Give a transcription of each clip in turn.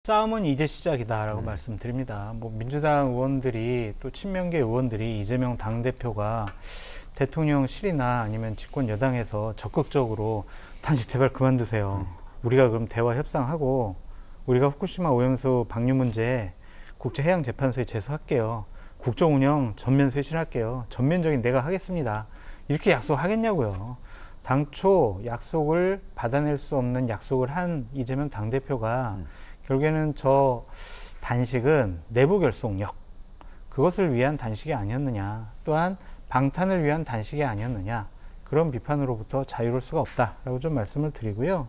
싸움은 이제 시작이다라고 말씀드립니다. 뭐 민주당 의원들이 또 친명계 의원들이 이재명 당대표가 대통령실이나 아니면 집권 여당에서 적극적으로 단식 제발 그만두세요. 우리가 그럼 대화 협상하고 우리가 후쿠시마 오염수 방류 문제 국제해양재판소에 제소할게요. 국정 운영 전면 쇄신할게요. 전면적인 내가 하겠습니다. 이렇게 약속하겠냐고요. 당초 약속을 받아낼 수 없는 약속을 한 이재명 당대표가 결국에는 저 단식은 내부 결속력, 그것을 위한 단식이 아니었느냐, 또한 방탄을 위한 단식이 아니었느냐, 그런 비판으로부터 자유로울 수가 없다라고 좀 말씀을 드리고요.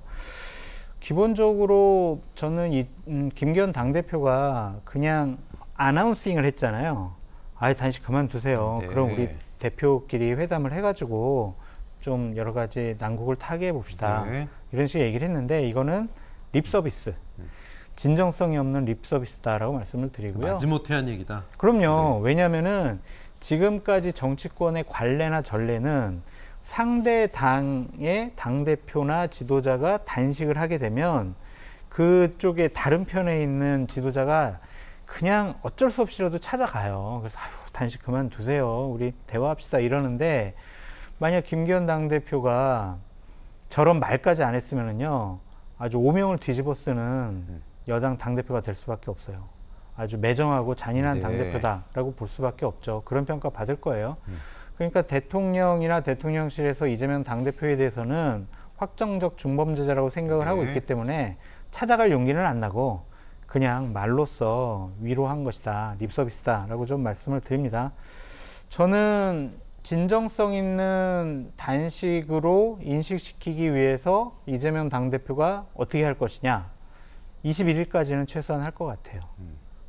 기본적으로 저는 김기현 당대표가 그냥 아나운싱을 했잖아요. 아예 단식 그만두세요. 네. 그럼 우리 대표끼리 회담을 해가지고 좀 여러 가지 난국을 타개해 봅시다. 네. 이런 식의 얘기를 했는데 이거는 립 서비스, 진정성이 없는 립 서비스다라고 말씀을 드리고요. 마지못해한 얘기다. 그럼요. 네. 왜냐하면은 지금까지 정치권의 관례나 전례는 상대 당의 당대표나 지도자가 단식을 하게 되면 그쪽에 다른 편에 있는 지도자가 그냥 어쩔 수 없이라도 찾아가요. 그래서 아유, 단식 그만두세요. 우리 대화합시다 이러는데 만약 김기현 당대표가 저런 말까지 안 했으면은요 아주 오명을 뒤집어 쓰는 여당 당대표가 될 수밖에 없어요. 아주 매정하고 잔인한 네. 당대표다라고 볼 수밖에 없죠. 그런 평가 받을 거예요. 그러니까 대통령이나 대통령실에서 이재명 당대표에 대해서는 확정적 중범죄자라고 생각을 하고 있기 때문에 찾아갈 용기는 안 나고 그냥 말로써 위로한 것이다, 립서비스다라고 좀 말씀을 드립니다. 저는 진정성 있는 단식으로 인식시키기 위해서 이재명 당대표가 어떻게 할 것이냐, 21일까지는 최소한 할 것 같아요.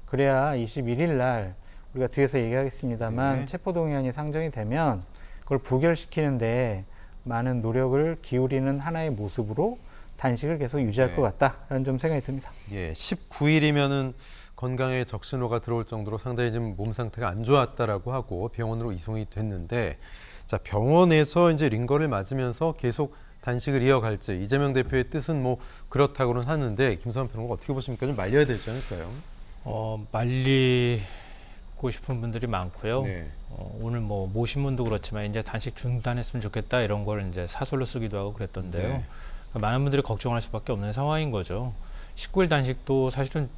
그래야 21일 날 우리가 뒤에서 얘기하겠습니다만 체포동의안이 상정이 되면 그걸 부결시키는데 많은 노력을 기울이는 하나의 모습으로 단식을 계속 유지할 것 같다라는 좀 생각이 듭니다. 예, 19일이면은 건강에 적신호가 들어올 정도로 상당히 좀 몸 상태가 안 좋았다라고 하고 병원으로 이송이 됐는데, 자, 병원에서 이제 링거를 맞으면서 계속 단식을 이어갈지 이재명 대표의 뜻은 뭐 그렇다고는 하는데 김성환 평론가 어떻게 보십니까? 좀 말려야 되지 않을까요? 말리고 싶은 분들이 많고요. 네. 오늘 뭐 모신 분도 그렇지만 이제 단식 중단했으면 좋겠다 이런 걸 이제 사설로 쓰기도 하고 그랬던데요. 네. 그러니까 많은 분들이 걱정할 수밖에 없는 상황인 거죠. 19일 단식도 사실은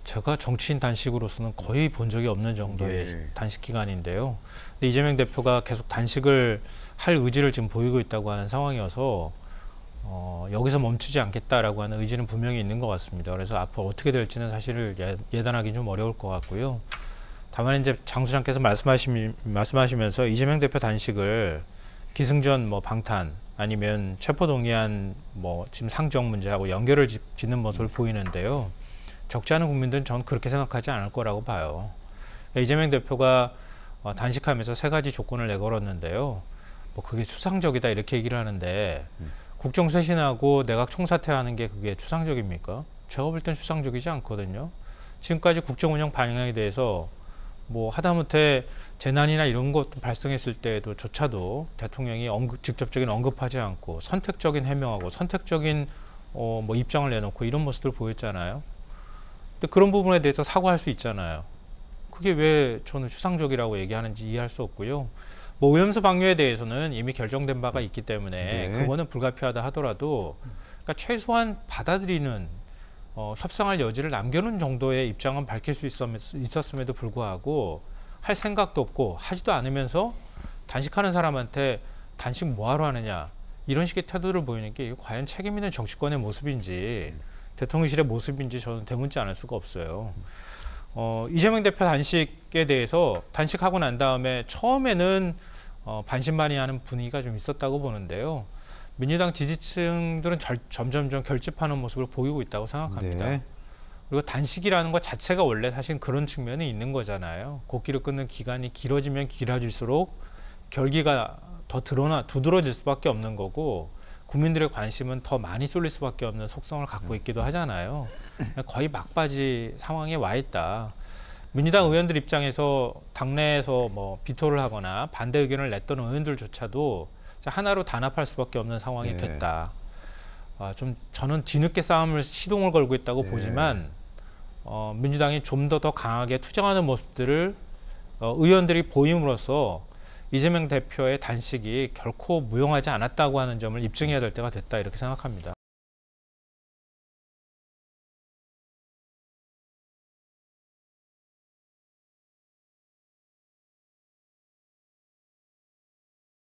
제가 정치인 단식으로서는 거의 본 적이 없는 정도의 단식 기간인데요. 근데 이재명 대표가 계속 단식을 할 의지를 지금 보이고 있다고 하는 상황이어서 여기서 멈추지 않겠다라고 하는 의지는 분명히 있는 것 같습니다. 그래서 앞으로 어떻게 될지는 사실 예단하기 좀 어려울 것 같고요. 다만 이제 장 소장께서 말씀하시면서 이재명 대표 단식을 기승전 뭐 방탄 아니면 체포동의안 뭐 지금 상정 문제하고 연결을 짓는 모습을 보이는데요. 적지 않은 국민들은 전 그렇게 생각하지 않을 거라고 봐요. 그러니까 이재명 대표가 단식하면서 3가지 조건을 내걸었는데요. 뭐 그게 추상적이다 이렇게 얘기를 하는데 국정 쇄신하고 내각 총사퇴하는 게 그게 추상적입니까? 제가 볼 땐 추상적이지 않거든요. 지금까지 국정 운영 방향에 대해서 뭐 하다못해 재난이나 이런 것 발생했을 때조차도 대통령이 직접적인 언급하지 않고 선택적인 해명하고 선택적인 뭐 입장을 내놓고 이런 모습들을 보였잖아요. 근데 그런 부분에 대해서 사과할 수 있잖아요. 그게 왜 저는 추상적이라고 얘기하는지 이해할 수 없고요. 뭐 오염수 방류에 대해서는 이미 결정된 바가 있기 때문에 그거는 불가피하다 하더라도 그러니까 최소한 받아들이는 협상할 여지를 남겨놓은 정도의 입장은 밝힐 수 있었음에도 불구하고 할 생각도 없고 하지도 않으면서 단식하는 사람한테 단식 뭐하러 하느냐 이런 식의 태도를 보이는 게 과연 책임 있는 정치권의 모습인지 대통령실의 모습인지 저는 대문지 않을 수가 없어요. 이재명 대표 단식에 대해서 단식하고 난 다음에 처음에는 반신반의하는 분위기가 좀 있었다고 보는데요. 민주당 지지층들은 점점점 결집하는 모습을 보이고 있다고 생각합니다. 그리고 단식이라는 것 자체가 원래 사실 그런 측면이 있는 거잖아요. 곡기를 끊는 기간이 길어지면 길어질수록 결기가 더 두드러질 수밖에 없는 거고 국민들의 관심은 더 많이 쏠릴 수밖에 없는 속성을 갖고 있기도 하잖아요. 거의 막바지 상황에 와 있다. 민주당 의원들 입장에서 당내에서 뭐 비토를 하거나 반대 의견을 냈던 의원들조차도 하나로 단합할 수밖에 없는 상황이 됐다. 좀 저는 뒤늦게 싸움을 시동을 걸고 있다고 보지만 민주당이 좀 더 강하게 투쟁하는 모습들을 의원들이 보임으로써 이재명 대표의 단식이 결코 무용하지 않았다고 하는 점을 입증해야 될 때가 됐다 이렇게 생각합니다.